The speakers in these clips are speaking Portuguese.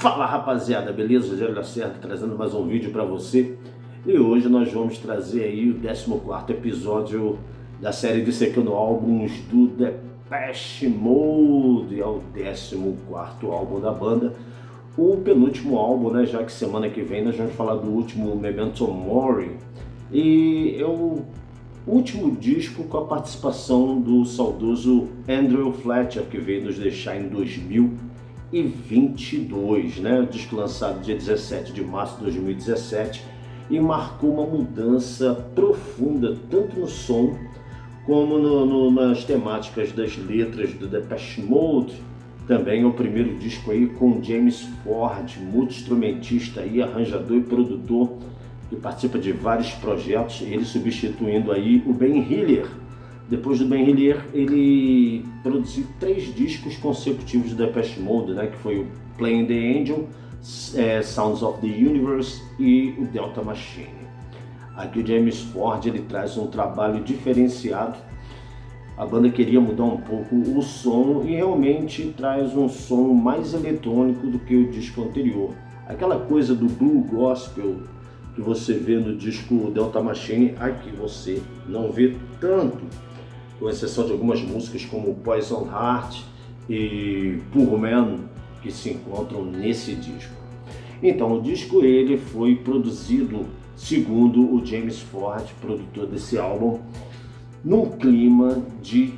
Fala rapaziada, beleza? Zé Lacerda trazendo mais um vídeo para você. E hoje nós vamos trazer aí o 14º episódio da série Dissecando Álbuns do Depeche Mode. É o 14º álbum da banda, o penúltimo álbum, né? Já que semana que vem nós vamos falar do último, Memento Mori. E é o último disco com a participação do saudoso Andrew Fletcher, que veio nos deixar em 2022, né? O disco lançado dia 17 de março de 2017 e marcou uma mudança profunda tanto no som como nas temáticas das letras do Depeche Mode. Também é o primeiro disco aí com James Ford, multi-instrumentista e arranjador e produtor, que participa de vários projetos, ele substituindo aí o Ben Hillier. Depois do Ben Hillier, ele produziu 3 discos consecutivos do Depeche Mode, né, que foi o Playing the Angel, Sounds of the Universe e o Delta Machine. Aqui o James Ford ele traz um trabalho diferenciado. A banda queria mudar um pouco o som e realmente traz um som mais eletrônico do que o disco anterior. Aquela coisa do blue gospel que você vê no disco Delta Machine, aqui você não vê tanto, com exceção de algumas músicas como Poison Heart e Poor Man, que se encontram nesse disco. Então o disco ele foi produzido, segundo o James Ford, produtor desse álbum, num clima de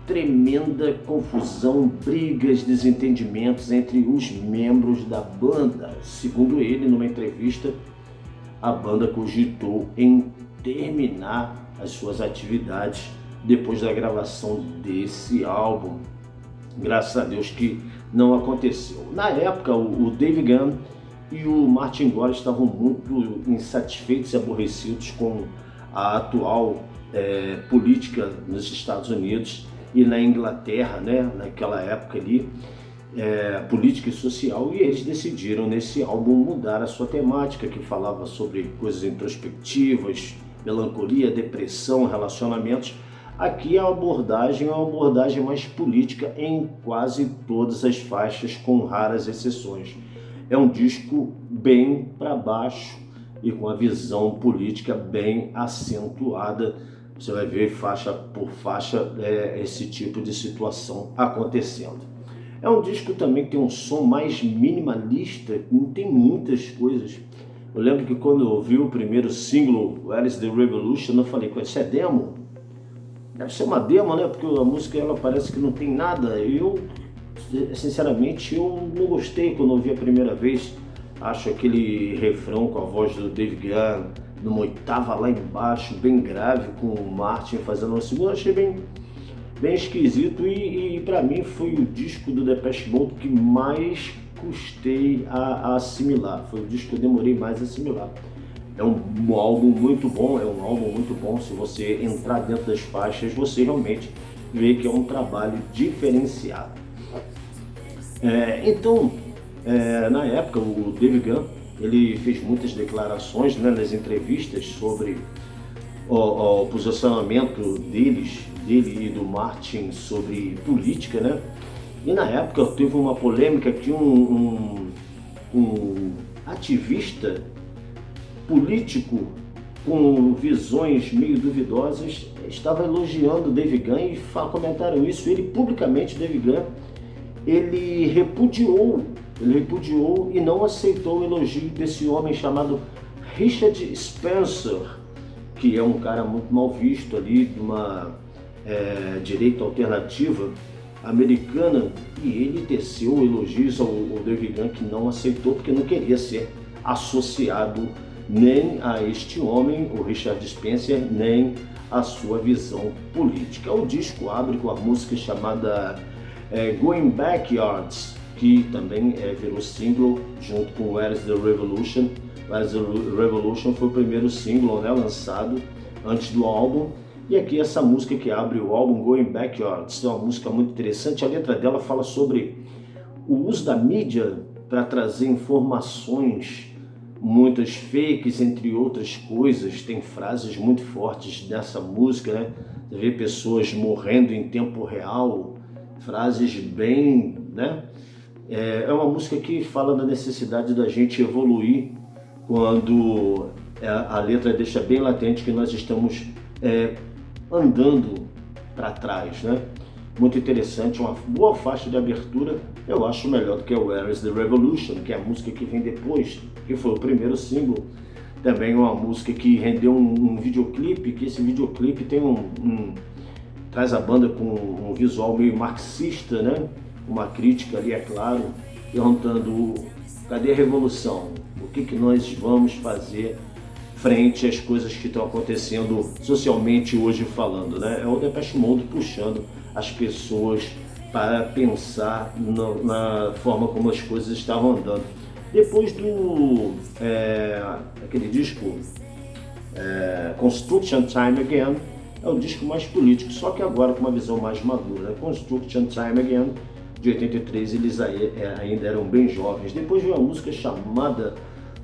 tremenda confusão, brigas, desentendimentos entre os membros da banda. Segundo ele, numa entrevista, a banda cogitou em terminar as suas atividades depois da gravação desse álbum. Graças a Deus que não aconteceu. Na época, o Dave Gunn e o Martin Gore estavam muito insatisfeitos e aborrecidos com a atual política nos Estados Unidos e na Inglaterra, né, naquela época ali, política e social, e eles decidiram nesse álbum mudar a sua temática, que falava sobre coisas introspectivas, melancolia, depressão, relacionamentos. Aqui a abordagem é uma abordagem mais política em quase todas as faixas, com raras exceções. É um disco bem para baixo e com a visão política bem acentuada. Você vai ver faixa por faixa esse tipo de situação acontecendo. É um disco também que tem um som mais minimalista, não tem muitas coisas. Eu lembro que quando eu ouvi o primeiro single, Where is the Revolution, eu falei, isso é demo? Deve ser uma demo, né? Porque a música ela parece que não tem nada. Eu, sinceramente, eu não gostei quando ouvi a primeira vez. Acho aquele refrão com a voz do Dave Gunn, numa oitava lá embaixo, bem grave, com o Martin fazendo uma segunda, achei bem esquisito e para mim foi o disco do Depeche Mode que mais custei a assimilar, foi o disco que eu demorei mais a assimilar. É um álbum muito bom, se você entrar dentro das faixas, você realmente vê que é um trabalho diferenciado. Na época, o Dave Gunn, ele fez muitas declarações, né, nas entrevistas sobre o posicionamento dele e do Martin sobre política, né? E na época teve uma polêmica que um ativista político com visões meio duvidosas estava elogiando o Dave Gunn e comentaram isso. Ele publicamente, Dave Gunn, ele repudiou e não aceitou o elogio desse homem chamado Richard Spencer, que é um cara muito mal visto ali de uma direita alternativa americana, e ele teceu elogios ao Dave Gunn, que não aceitou porque não queria ser associado nem a este homem, o Richard Spencer, nem a sua visão política. O disco abre com a música chamada Going Backyards, que também virou single junto com Where is the Revolution. Where is the Revolution foi o primeiro single, né, lançado antes do álbum. E aqui essa música que abre o álbum, Going Backyards, é uma música muito interessante. A letra dela fala sobre o uso da mídia para trazer informações, muitas fakes, entre outras coisas. Tem frases muito fortes dessa música, né? Você vê pessoas morrendo em tempo real, frases bem, né, É uma música que fala da necessidade da gente evoluir quando a letra deixa bem latente que nós estamos andando para trás, né? Muito interessante, uma boa faixa de abertura, eu acho melhor do que o Where is the Revolution, que é a música que vem depois, que foi o primeiro single. Também uma música que rendeu um videoclipe, que esse videoclipe tem traz a banda com um visual meio marxista, né? Uma crítica ali, é claro, perguntando: cadê a revolução? O que nós vamos fazer frente às coisas que estão acontecendo socialmente hoje falando, né? É o Depeche Mode puxando as pessoas para pensar na forma como as coisas estavam andando. Depois aquele disco Construction Time Again, é o disco mais político, só que agora com uma visão mais madura. Construction Time Again, de 83, eles ainda eram bem jovens. Depois veio uma música chamada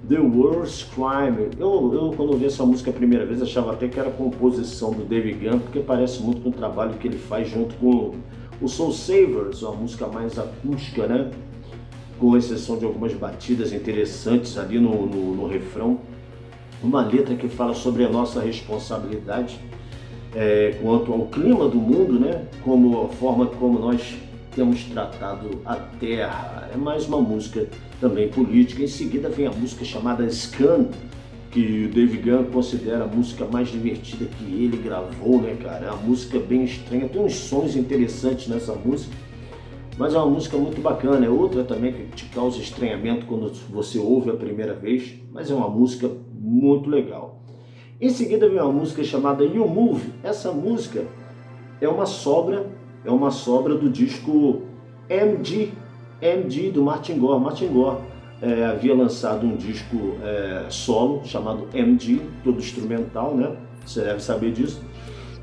The Worst Crime. Eu quando ouvi essa música a primeira vez, achava até que era composição do Dave Gunn, porque parece muito com o trabalho que ele faz junto com o Soul Savers, uma música mais acústica, né? Com exceção de algumas batidas interessantes ali no refrão. Uma letra que fala sobre a nossa responsabilidade quanto ao clima do mundo, né? Como a forma como nós temos tratado a terra. É mais uma música também política. Em seguida vem a música chamada Scan, que o Dave Gunn considera a música mais divertida que ele gravou, né, cara? É uma música bem estranha, tem uns sons interessantes nessa música, mas é uma música muito bacana. É outra também que te causa estranhamento quando você ouve a primeira vez, mas é uma música muito legal. Em seguida vem uma música chamada You Move. Essa música é uma sobra do disco MG do Martin Gore. Martin Gore havia lançado um disco solo chamado MG, todo instrumental, né? Você deve saber disso.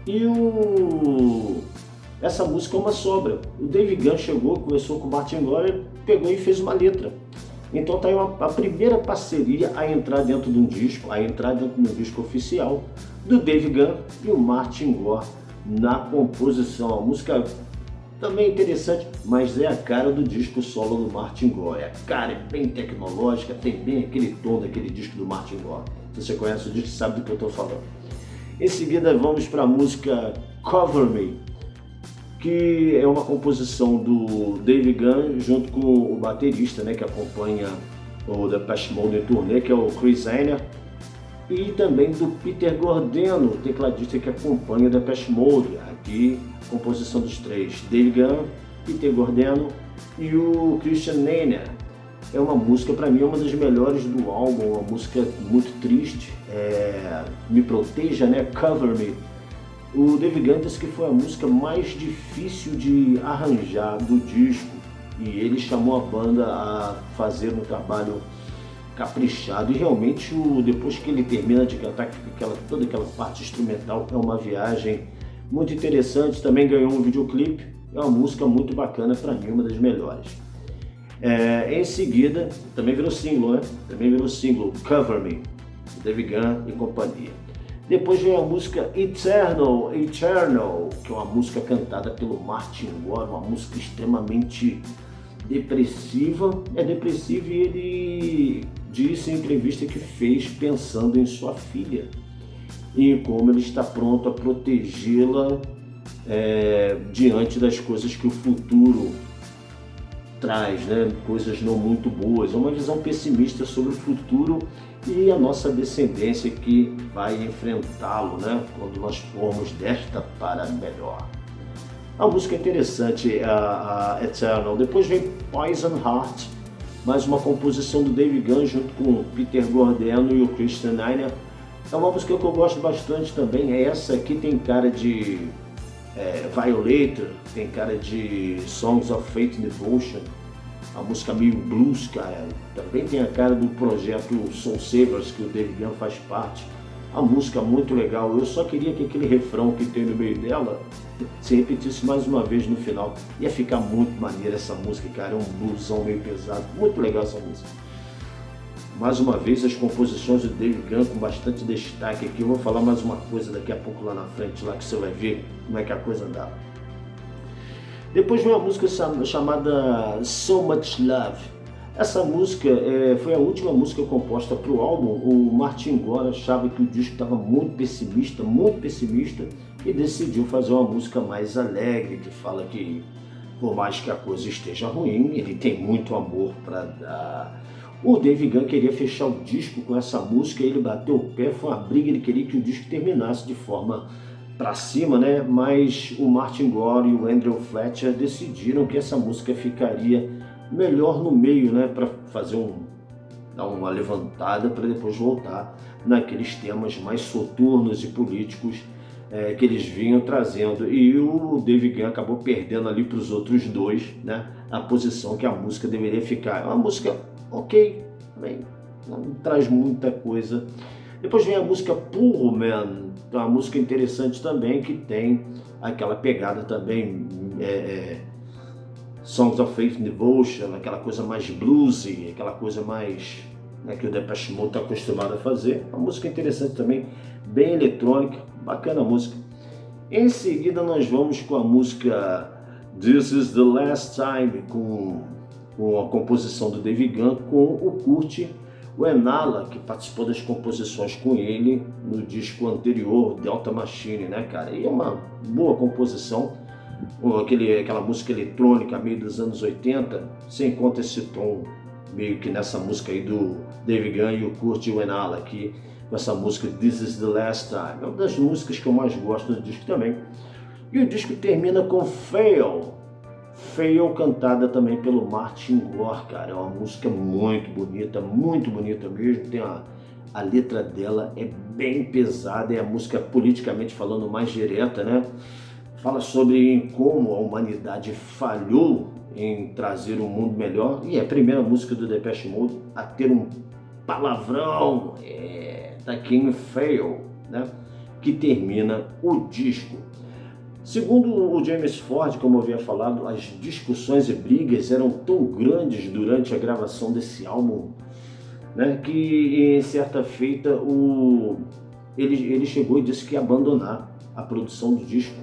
E essa música é uma sobra. O Dave Gunn chegou, conversou com o Martin Gore, pegou e fez uma letra. Então tá aí a primeira parceria a entrar dentro de um disco oficial do Dave Gunn e o Martin Gore na composição. A música também interessante, mas é a cara do disco solo do Martin Gore. A cara é bem tecnológica, tem bem aquele tom daquele disco do Martin Gore. Se você conhece o disco, sabe do que eu estou falando. Em seguida vamos para a música Cover Me, que é uma composição do Dave Gunn junto com o baterista, né, que acompanha o Depeche Mode em turnê, que é o Chris Ainer, e também do Peter Gordeno, o tecladista que acompanha o Depeche Mode. Aqui, composição dos três, Dave Gunn, Peter Gordeno e o Christian Ainer. É uma música, para mim, uma das melhores do álbum, uma música muito triste, Me Proteja, né? Cover Me. O Dave Gunn disse que foi a música mais difícil de arranjar do disco e ele chamou a banda a fazer um trabalho caprichado, e realmente depois que ele termina de cantar toda aquela parte instrumental, é uma viagem muito interessante. Também ganhou um videoclipe, é uma música muito bacana, para mim uma das melhores. Em seguida, também virou single, né? Também virou single, Cover Me, Dave Gunn e companhia. Depois vem a música Eternal, que é uma música cantada pelo Martin Gore, uma música extremamente depressiva. É depressiva e ele disse em entrevista que fez pensando em sua filha e como ele está pronto a protegê-la diante das coisas que o futuro traz, né? Coisas não muito boas. É uma visão pessimista sobre o futuro e a nossa descendência que vai enfrentá-lo, né? Quando nós formos desta para melhor. A música é interessante, a Eternal. Depois vem Poison Heart, mais uma composição do Dave Gunn junto com o Peter Gordeno e o Christian Ainer. É uma música que eu gosto bastante também. Essa aqui tem cara de Violator, tem cara de Songs of Faith and Devotion, a música meio blues, cara. Também tem a cara do projeto Soul Savers, que o Dave Gunn faz parte. A música muito legal. Eu só queria que aquele refrão que tem no meio dela se repetisse mais uma vez no final. Ia ficar muito maneira essa música, cara. É um bluesão meio pesado. Muito legal essa música. Mais uma vez, as composições do Dave Gunn com bastante destaque aqui. Eu vou falar mais uma coisa daqui a pouco lá na frente, lá que você vai ver como é que a coisa dá. Depois vem uma música chamada So Much Love. Essa música foi a última música composta para o álbum. O Martin Gore achava que o disco estava muito pessimista, e decidiu fazer uma música mais alegre, que fala que, por mais que a coisa esteja ruim, ele tem muito amor para dar. O Dave Gunn queria fechar o disco com essa música, ele bateu o pé, foi uma briga, ele queria que o disco terminasse de forma para cima, né? Mas o Martin Gore e o Andrew Fletcher decidiram que essa música ficaria melhor no meio, né? Para fazer dar uma levantada para depois voltar naqueles temas mais soturnos e políticos que eles vinham trazendo. E o Dave Gunn acabou perdendo ali para os outros dois, né? A posição que a música deveria ficar. É uma música ok, bem, não traz muita coisa. Depois vem a música Poor Man, uma música interessante também, que tem aquela pegada também, Songs of Faith and Devotion, aquela coisa mais bluesy, aquela coisa mais que o Depeche Mode está acostumado a fazer. Uma música interessante também, bem eletrônica, bacana a música. Em seguida nós vamos com a música This Is The Last Time, com a composição do Dave Gunn, com o Kurt Wenala, que participou das composições com ele no disco anterior, Delta Machine, né, cara? E é uma boa composição, aquela música eletrônica meio dos anos 80, sem conta esse tom meio que nessa música aí do Dave Gunn e o Kurt Wenala, aqui com essa música This Is The Last Time. É uma das músicas que eu mais gosto do disco também. E o disco termina com Fail, cantada também pelo Martin Gore, cara. É uma música muito bonita mesmo. Tem a letra dela é bem pesada, é a música politicamente falando mais direta, né? Fala sobre como a humanidade falhou em trazer um mundo melhor, e é a primeira música do Depeche Mode a ter um palavrão, da King Fail, né? Que termina o disco. Segundo o James Ford, como eu havia falado, as discussões e brigas eram tão grandes durante a gravação desse álbum, né, que em certa feita ele chegou e disse que ia abandonar a produção do disco.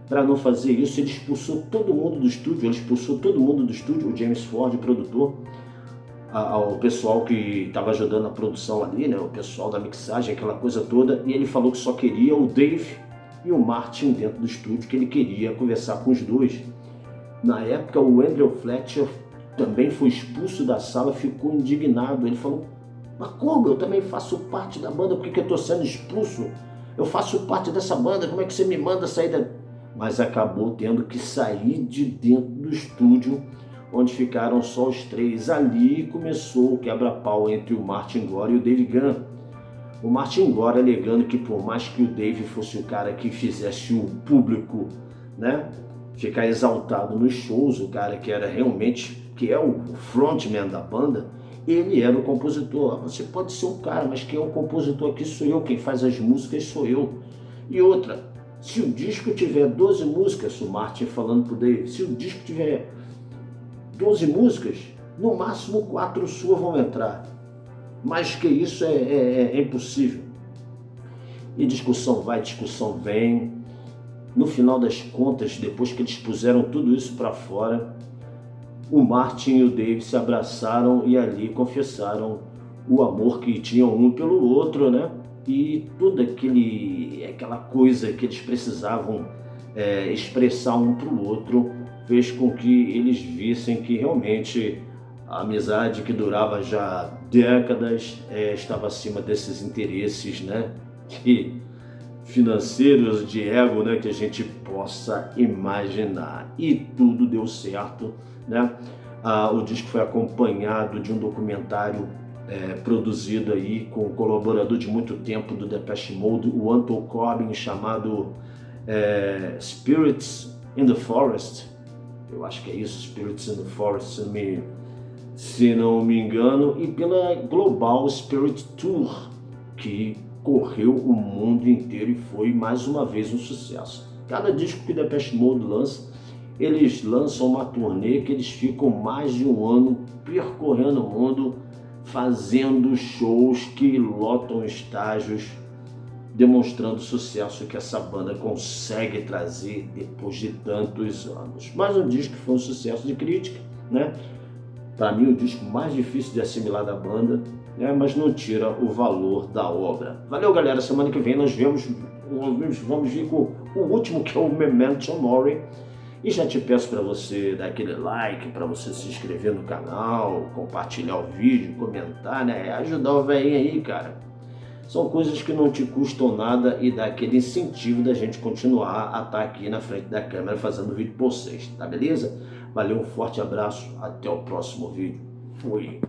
Para não fazer isso, ele expulsou todo mundo do estúdio, o James Ford, o produtor, o pessoal que estava ajudando a produção ali, né, o pessoal da mixagem, aquela coisa toda, e ele falou que só queria o Dave e o Martin dentro do estúdio, que ele queria conversar com os dois. Na época, o Andrew Fletcher também foi expulso da sala, ficou indignado. Ele falou: mas como? Eu também faço parte da banda, por que eu estou sendo expulso? Eu faço parte dessa banda, como é que você me manda sair da... Mas acabou tendo que sair de dentro do estúdio, onde ficaram só os três. Ali começou o quebra-pau entre o Martin Gore e o Dave Gunn. O Martin Gore alegando que por mais que o Dave fosse o cara que fizesse o público, né, ficar exaltado nos shows, o cara que era realmente, que é o frontman da banda, ele era o compositor. Você pode ser um cara, mas quem é o compositor aqui sou eu, quem faz as músicas sou eu. E outra, se o disco tiver 12 músicas, o Martin falando pro Dave, se o disco tiver 12 músicas, no máximo 4 suas vão entrar. Mais que isso é impossível. E discussão vai, discussão vem. No final das contas, depois que eles puseram tudo isso para fora, o Martin e o Dave se abraçaram e ali confessaram o amor que tinham um pelo outro, né? E toda aquela coisa que eles precisavam expressar um para o outro fez com que eles vissem que realmente a amizade que durava já décadas estava acima desses interesses, né, financeiros, de ego, né, que a gente possa imaginar. E tudo deu certo, né? O disco foi acompanhado de um documentário produzido aí com um colaborador de muito tempo do Depeche Mode, o Anton Corbijn, chamado Spirits in the Forest. Eu acho que é isso, Spirits in the Forest, se não me engano, e pela Global Spirit Tour, que correu o mundo inteiro e foi mais uma vez um sucesso. Cada disco que o Depeche Mode lança, eles lançam uma turnê que eles ficam mais de um ano percorrendo o mundo, fazendo shows que lotam estágios demonstrando o sucesso que essa banda consegue trazer depois de tantos anos. Mas um disco que foi um sucesso de crítica, né? Para mim, o disco mais difícil de assimilar da banda, né? Mas não tira o valor da obra. Valeu, galera. Semana que vem nós vamos vir com o último, que é o Memento Mori. E já te peço para você dar aquele like, para você se inscrever no canal, compartilhar o vídeo, comentar, né? Ajudar o velhinho aí, cara. São coisas que não te custam nada e dá aquele incentivo da gente continuar a estar aqui na frente da câmera fazendo vídeo por vocês, tá beleza? Valeu, um forte abraço, até o próximo vídeo. Fui!